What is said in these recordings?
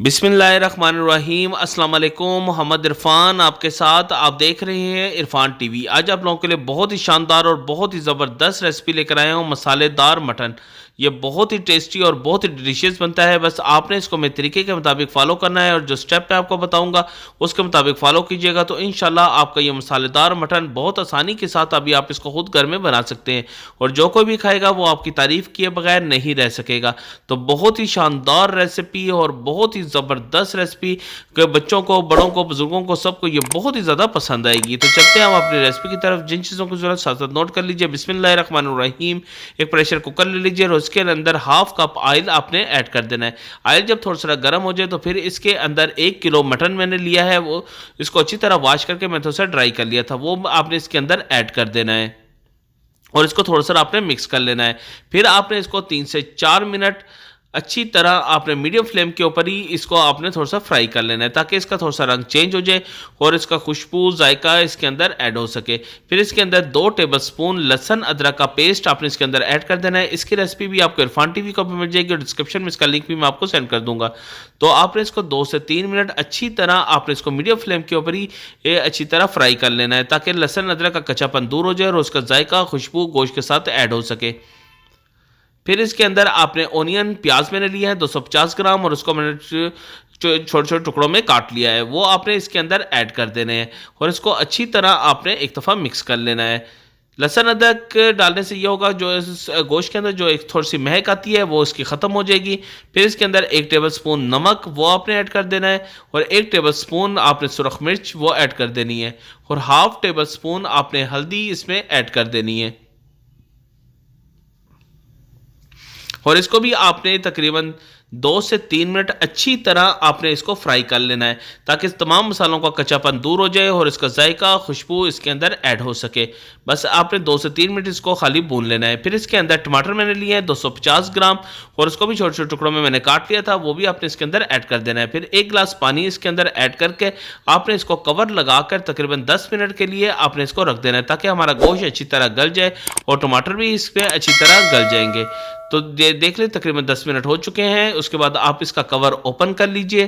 बिस्मिल्लाहिर्रहमानिर्रहीम अस्सलाम वालेकुम। मोहम्मद इरफान आपके साथ, आप देख रहे हैं इरफान टीवी। आज आप लोगों के लिए बहुत ही शानदार और बहुत ही ज़बरदस्त रेसिपी लेकर आया हूँ, मसालेदार मटन। ये बहुत ही टेस्टी और बहुत ही डिलीशियस बनता है। बस आपने इसको मेरे तरीके के मुताबिक फ़ॉलो करना है और जो स्टेप मैं आपको बताऊंगा उसके मुताबिक फ़ॉलो कीजिएगा तो इंशाल्लाह आपका ये मसालेदार मटन बहुत आसानी के साथ अभी आप इसको खुद घर में बना सकते हैं और जो कोई भी खाएगा वो आपकी तारीफ़ किए बगैर नहीं रह सकेगा। तो बहुत ही शानदार रेसिपी और बहुत ही ज़बरदस्त रेसिपी के बच्चों को, बड़ों को, बुजुर्गों को, सबको ये बहुत ही ज़्यादा पसंद आएगी। तो चलते हैं हम अपनी रेसिपी की तरफ। जिन चीज़ों की ज़रूरत साथ साथ नोट कर लीजिए। बिस्मिल्लाहिर्रहमानिर्रहीम। एक प्रेशर कुकर ले लीजिए और उसके अंदर हाफ कप ऑयल आपने ऐड कर देना है। ऑयल जब थोड़ा सा गर्म हो जाए तो फिर इसके अंदर 1 किलो मटन मैंने लिया है, वो इसको अच्छी तरह वॉश करके मैं थोड़ा सा ड्राई कर लिया था, वो आपने इसके अंदर ऐड कर देना है और इसको थोड़ा सा आपने मिक्स कर लेना है। फिर आपने इसको 3 से 4 मिनट अच्छी तरह आपने मीडियम फ्लेम के ऊपर ही इसको आपने थोड़ा सा फ्राई कर लेना है ताकि इसका थोड़ा सा रंग चेंज हो जाए और इसका खुशबू जायका इसके अंदर ऐड हो सके। फिर इसके अंदर 2 टेबलस्पून लहसुन अदरक का पेस्ट आपने इसके अंदर ऐड कर देना है। इसकी रेसिपी भी आपको इरफान टीवी को मिल जाएगी और डिस्क्रिप्शन में इसका लिंक भी मैं आपको सेंड कर दूंगा। तो आपने इसको 2 से 3 मिनट अच्छी तरह आपने इसको मीडियम फ्लेम के ऊपर ही अच्छी तरह फ्राई कर लेना है ताकि लहसुन अदरक का कच्चापन दूर हो जाए और उसका जायका खुशबू गोश्त के साथ ऐड हो सके। फिर इसके अंदर आपने ओनियन, प्याज मैंने लिया है 250 ग्राम और उसको मैंने छोटे छोटे टुकड़ों में काट लिया है, वो आपने इसके अंदर ऐड कर देने हैं और इसको अच्छी तरह आपने एक दफ़ा मिक्स कर लेना है। लहसुन अदरक डालने से ये होगा जो इस गोश्त के अंदर जो एक थोड़ी सी महक आती है वो इसकी ख़त्म हो जाएगी। फिर इसके अंदर 1 टेबलस्पून नमक वो आपने ऐड कर देना है और 1 टेबलस्पून आपने सुरख मिर्च वो ऐड कर देनी है और हाफ टेबलस्पून आपने हल्दी इसमें ऐड कर देनी है और इसको भी आपने तकरीबन 2 से 3 मिनट अच्छी तरह आपने इसको फ्राई कर लेना है ताकि इस तमाम मसालों का कच्चापन दूर हो जाए और इसका जायका, खुशबू इसके अंदर ऐड हो सके। बस आपने 2 से 3 मिनट इसको खाली भून लेना है। फिर इसके अंदर टमाटर मैंने लिए हैं 250 ग्राम और उसको भी छोटे छोटे टुकड़ों में मैंने काट लिया था, वो भी आपने इसके अंदर ऐड कर देना है। फिर 1 गिलास पानी इसके अंदर ऐड करके आपने इसको कवर लगाकर तकरीबन 10 मिनट के लिए आपने इसको रख देना है ताकि हमारा गोश्त अच्छी तरह गल जाए और टमाटर भी इसमें अच्छी तरह गल जाएंगे। तो देख ले तकरीबन 10 मिनट हो चुके हैं। उसके बाद आप इसका कवर ओपन कर लीजिए।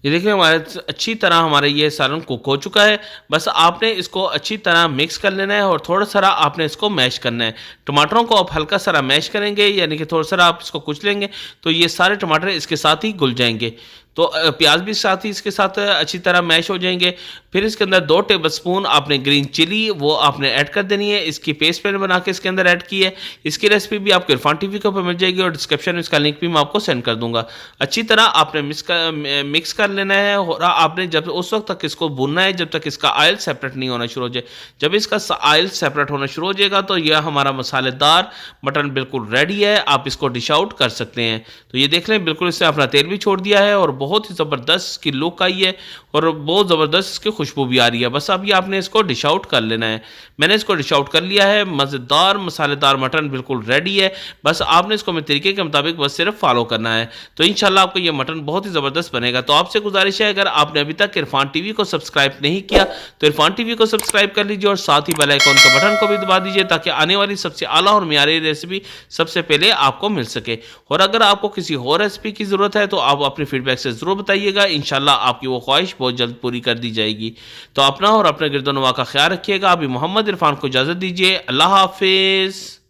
ये देखिए हमारे अच्छी तरह हमारा ये सालन कुक हो चुका है। बस आपने इसको अच्छी तरह मिक्स कर लेना है और थोड़ा सा आपने इसको मैश करना है। टमाटरों को आप हल्का सा मैश करेंगे यानी कि थोड़ा सा आप इसको कुचलेंगे तो ये सारे टमाटर इसके साथ ही घुल जाएंगे। तो प्याज भी साथ ही इसके साथ अच्छी तरह मैश हो जाएंगे। फिर इसके अंदर 2 टेबलस्पून आपने ग्रीन चिली वो आपने ऐड कर देनी है। इसकी पेस्ट मैंने बना के इसके अंदर ऐड की है। इसकी रेसिपी भी आपको इरफान टीवी के ऊपर मिल जाएगी और डिस्क्रिप्शन में इसका लिंक भी मैं आपको सेंड कर दूंगा। अच्छी तरह आपने मिक्स कर लेना है और आपने जब उस वक्त तक इसको भूनना है जब तक इसका ऑयल सेपरेट नहीं होना शुरू हो जाए। जब इसका ऑयल सेपरेट होना शुरू हो जाएगा तो यह हमारा मसालेदार मटन बिल्कुल रेडी है, आप इसको डिश आउट कर सकते हैं। तो ये देख लें बिल्कुल इसने अपना तेल भी छोड़ दिया है और बहुत ही ज़बरदस्त इसकी लुक आई है और बहुत ज़बरदस्त इसकी खुशबू भी आ रही है। बस अब ये आपने इसको डिश आउट कर लेना है। मैंने इसको डिश आउट कर लिया है। मज़ेदार मसालेदार मटन बिल्कुल रेडी है। बस आपने इसको मेरे तरीके के मुताबिक बस सिर्फ फॉलो करना है तो इंशाल्लाह आपको ये मटन बहुत ही ज़बरदस्त बनेगा। तो आपसे गुजारिश है अगर आपने अभी तक इरफान टीवी को सब्सक्राइब नहीं किया तो इरफान टीवी को सब्सक्राइब कर लीजिए और साथ ही बेल आइकॉन का बटन को भी दबा दीजिए ताकि आने वाली सबसे आला और मियारी रेसिपी सबसे पहले आपको मिल सके। और अगर आपको किसी और रेसिपी की ज़रूरत है तो आप अपनी फीडबैक से ज़रूर बताइएगा, इंशाल्लाह आपकी वो ख्वाहिश बहुत जल्द पूरी कर दी जाएगी। तो अपना और अपने गिरदोनवा का ख्याल रखिएगा। अभी मोहम्मद इरफान को इजाज़त दीजिए। अल्लाह हाफिज़।